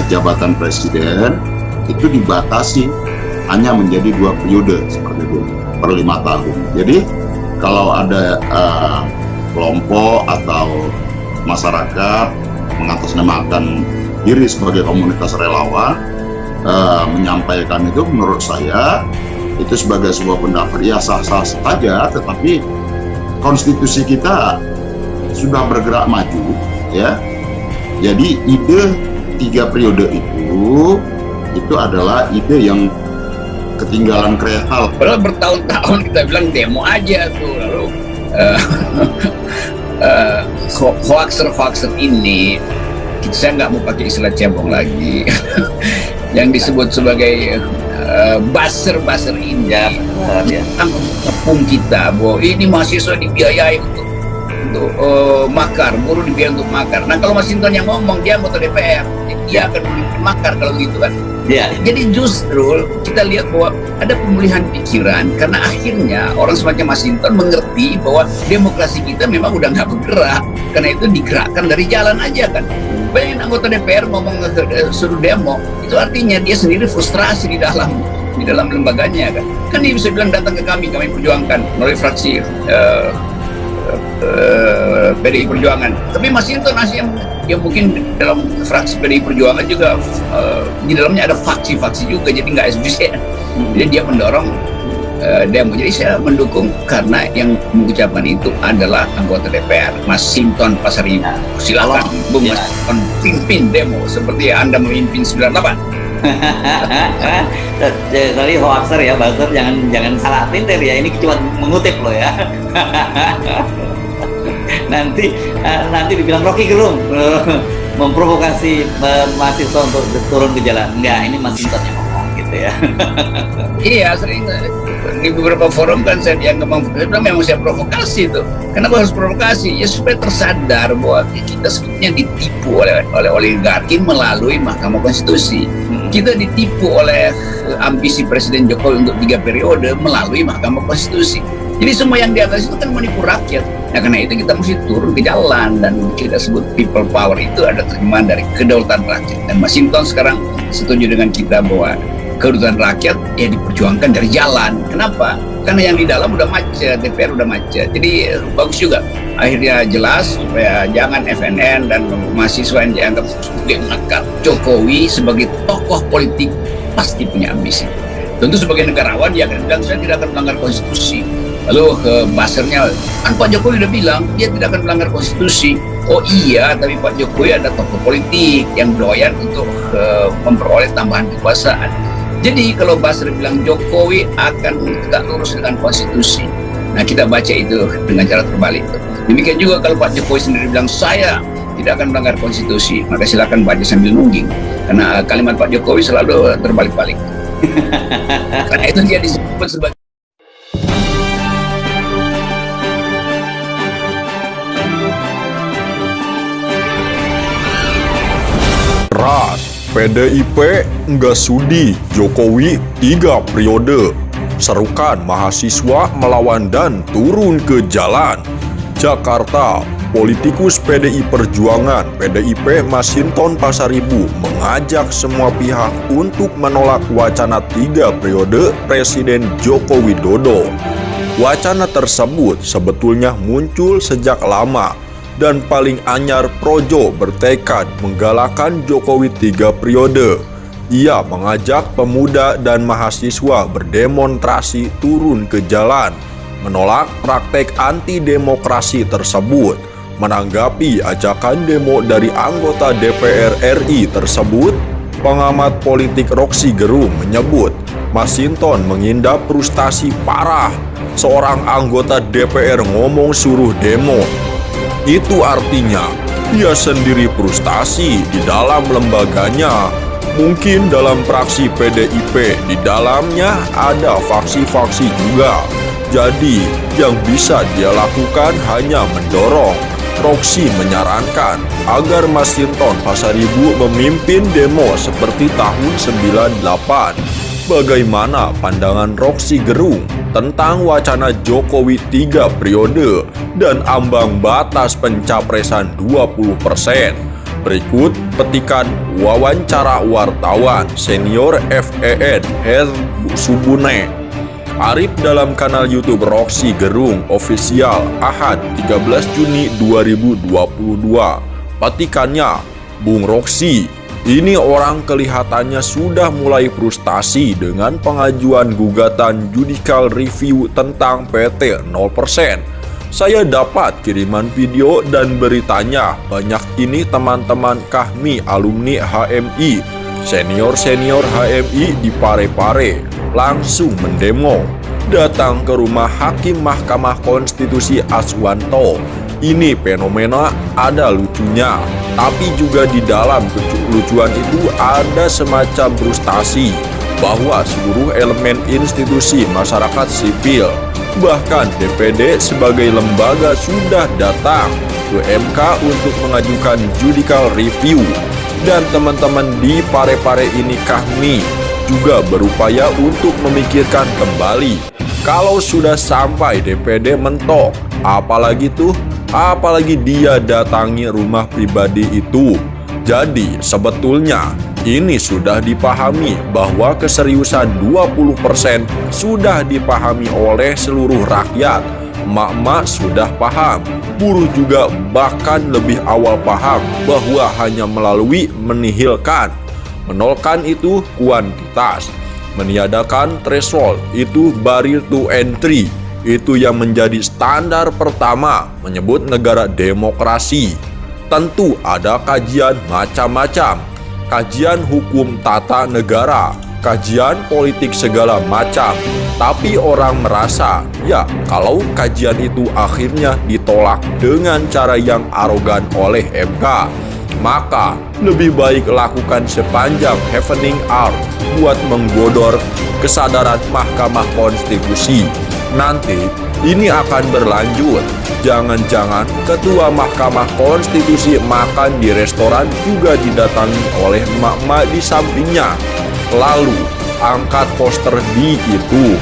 jabatan presiden itu dibatasi hanya menjadi 2 periode seperti itu per 5 tahun. Jadi kalau ada kelompok atau masyarakat mengatasnamakan diri sebagai komunitas relawan menyampaikan itu, menurut saya itu sebagai sebuah pendapat ya sah-sah saja, tetapi konstitusi kita sudah bergerak maju ya. Jadi ide 3 periode itu adalah ide yang ketinggalan kereta. Padahal bertahun-tahun kita bilang demo aja tuh, lalu hoaxer ini, saya nggak mau pakai istilah cebong lagi, yang disebut sebagai buzzer ini, tepung kita bahwa ini mahasiswa dibiayai untuk makar, buruh dibiayai untuk makar. Nah kalau Mas Hinton yang ngomong, dia anggota DPR, dia akan makar kalau gitu kan. Ya. Jadi justru kita lihat bahwa ada pemulihan pikiran karena akhirnya orang semacam Mas Hinton mengerti bahwa demokrasi kita memang udah nggak bergerak, karena itu digerakkan dari jalan aja kan. Bayangin anggota DPR ngomong suruh demo, itu artinya dia sendiri frustrasi di dalam lembaganya kan. Kan dia bisa bilang datang ke kami perjuangkan melalui fraksi PDI Perjuangan. Tapi Mas Hinton yang mungkin dalam fraksi PDI Perjuangan juga di dalamnya ada faksi-faksi juga, jadi nggak SBC. Jadi dia mendorong demo. Jadi saya mendukung karena yang mengucapkan itu adalah anggota DPR, Mas Hinton Pasaribu. Silakan Bung Mas Hinton pimpin demo seperti Anda memimpin 98. Tadi hoaxer ya, buzzer, jangan salah pinter ya, ini cuma mengutip loh ya. nanti dibilang Rocky Gerung memprovokasi mahasiswa untuk turun ke jalan. Enggak, ini Mas Hinton yang ngomong gitu ya. Iya, sering di beberapa forum kan saya dianggap memang saya provokasi tuh. Kenapa harus provokasi? Ya supaya tersadar bahwa kita sebetulnya ditipu oleh oligarki melalui Mahkamah Konstitusi. Kita ditipu oleh ambisi Presiden Jokowi untuk 3 periode melalui Mahkamah Konstitusi. Jadi semua yang di atas itu kan menipu rakyat. Nah karena itu kita mesti turun ke jalan, dan kita sebut people power itu ada terjemahan dari kedaulatan rakyat. Dan Mas Hinton sekarang setuju dengan kita bahwa kedaulatan rakyat ya diperjuangkan dari jalan. Kenapa? Karena yang di dalam udah macet, DPR udah macet. Jadi bagus juga. Akhirnya jelas supaya jangan FNN dan mahasiswa yang dianggap sebagai makar. Jokowi sebagai tokoh politik pasti punya ambisi. Tentu sebagai negarawan dia akan bilang saya tidak akan melanggar konstitusi. Lalu ke buzzernya, kan Pak Jokowi udah bilang dia tidak akan melanggar konstitusi. Oh iya, tapi Pak Jokowi ada tokoh politik yang doyan untuk memperoleh tambahan kekuasaan. Jadi kalau buzzer bilang Jokowi akan tegak lurus dengan konstitusi, nah kita baca itu dengan cara terbalik. Demikian juga kalau Pak Jokowi sendiri bilang saya tidak akan melanggar konstitusi, maka silakan baca sambil nungging, karena kalimat Pak Jokowi selalu terbalik-balik. Karena itu dia disebut sebagai Ras, PDIP nggak sudi Jokowi 3 periode. Serukan mahasiswa melawan dan turun ke jalan. Jakarta, politikus PDI Perjuangan PDIP Mas Hinton Pasaribu mengajak semua pihak untuk menolak wacana 3 periode Presiden Joko Widodo. Wacana tersebut sebetulnya muncul sejak lama, dan paling anyar Projo bertekad menggalakkan Jokowi 3 periode. Ia mengajak pemuda dan mahasiswa berdemonstrasi turun ke jalan, menolak praktek anti-demokrasi tersebut. Menanggapi ajakan demo dari anggota DPR RI tersebut, pengamat politik Rocky Gerung menyebut Mas Hinton mengindap frustasi parah. Seorang anggota DPR ngomong suruh demo, itu artinya dia sendiri frustasi di dalam lembaganya. Mungkin dalam fraksi PDIP di dalamnya ada faksi-faksi juga. Jadi yang bisa dia lakukan hanya mendorong. Rocky menyarankan agar Mas Hinton Pasaribu memimpin demo seperti tahun 98. Bagaimana pandangan Rocky Gerung tentang wacana Jokowi 3 periode dan ambang batas pencapresan 20%? Berikut petikan wawancara wartawan senior FEN Her Subune Arif dalam kanal YouTube Rocky Gerung Official Ahad 13 Juni 2022. Petikannya, Bung Rocky, ini orang kelihatannya sudah mulai frustasi dengan pengajuan gugatan judicial review tentang PT 0%. Saya dapat kiriman video dan beritanya, banyak ini teman-teman kami alumni HMI, senior-senior HMI di Parepare, langsung mendemo, datang ke rumah Hakim Mahkamah Konstitusi Aswanto. Ini fenomena ada lucunya, tapi juga di dalam kelucuan itu ada semacam frustasi bahwa seluruh elemen institusi masyarakat sipil, bahkan DPD sebagai lembaga sudah datang ke MK untuk mengajukan judicial review. Dan teman-teman di Parepare ini kami juga berupaya untuk memikirkan kembali. Kalau sudah sampai DPD mentok, apalagi dia datangi rumah pribadi itu. Jadi sebetulnya ini sudah dipahami bahwa keseriusan 20% sudah dipahami oleh seluruh rakyat. Emak-emak sudah paham, buruh juga bahkan lebih awal paham bahwa hanya melalui menolkan itu kuantitas, meniadakan threshold itu barrier to entry, itu yang menjadi standar pertama menyebut negara demokrasi. Tentu ada kajian macam-macam, kajian hukum tata negara, kajian politik segala macam. Tapi orang merasa, ya kalau kajian itu akhirnya ditolak dengan cara yang arogan oleh MK, maka lebih baik lakukan sepanjang happening hour buat menggodor kesadaran Mahkamah Konstitusi. Nanti ini akan berlanjut. Jangan-jangan ketua Mahkamah Konstitusi makan di restoran juga didatangi oleh emak-emak di sampingnya. Lalu angkat poster di itu.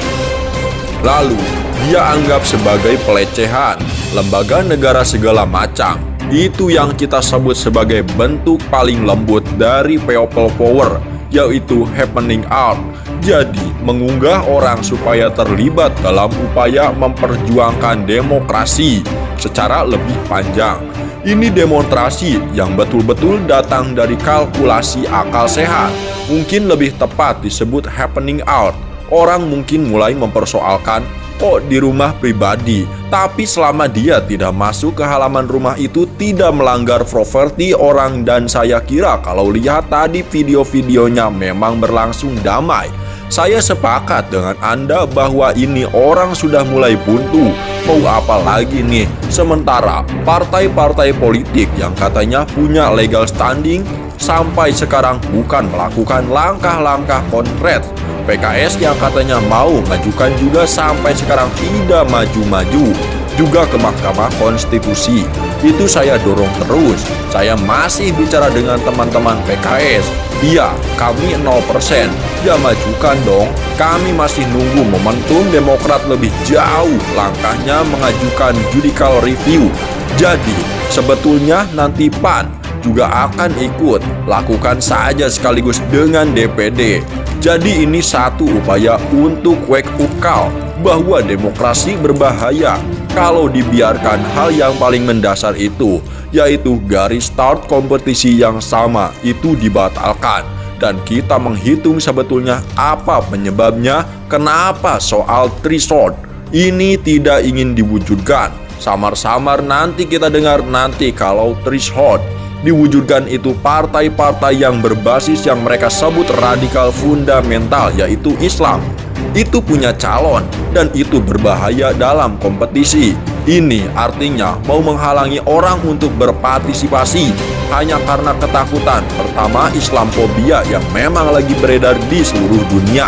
Lalu dia anggap sebagai pelecehan lembaga negara segala macam. Itu yang kita sebut sebagai bentuk paling lembut dari people power, yaitu happening out. Jadi mengunggah orang supaya terlibat dalam upaya memperjuangkan demokrasi secara lebih panjang. Ini demonstrasi yang betul-betul datang dari kalkulasi akal sehat. Mungkin lebih tepat disebut happening out. Orang mungkin mulai mempersoalkan, kok di rumah pribadi, tapi selama dia tidak masuk ke halaman rumah itu tidak melanggar properti orang. Dan saya kira kalau lihat tadi video-videonya memang berlangsung damai. Saya sepakat dengan Anda bahwa ini orang sudah mulai buntu. Mau apa lagi nih? Sementara partai-partai politik yang katanya punya legal standing sampai sekarang bukan melakukan langkah-langkah konkret. PKS yang katanya mau mengajukan juga sampai sekarang tidak maju-maju. Juga ke Mahkamah Konstitusi. Itu saya dorong terus. Saya masih bicara dengan teman-teman PKS. Iya, kami 0%. Ya majukan dong. Kami masih nunggu momentum Demokrat lebih jauh langkahnya mengajukan judicial review. Jadi, sebetulnya nanti PAN juga akan ikut. Lakukan saja sekaligus dengan DPD. Jadi ini satu upaya untuk wake up call bahwa demokrasi berbahaya kalau dibiarkan. Hal yang paling mendasar itu, yaitu garis start kompetisi yang sama itu dibatalkan. Dan kita menghitung sebetulnya apa penyebabnya, kenapa soal threshold ini tidak ingin diwujudkan. Samar-samar nanti kita dengar nanti kalau threshold diwujudkan itu partai-partai yang berbasis yang mereka sebut radikal fundamental, yaitu Islam, itu punya calon dan itu berbahaya dalam kompetisi. Ini artinya mau menghalangi orang untuk berpartisipasi hanya karena ketakutan. Pertama, Islamophobia yang memang lagi beredar di seluruh dunia.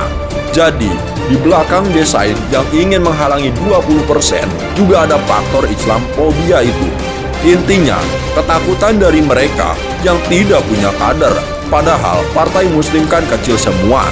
Jadi di belakang desain yang ingin menghalangi 20% juga ada faktor Islamophobia itu. Intinya, ketakutan dari mereka yang tidak punya kader. Padahal partai muslim kan kecil semua.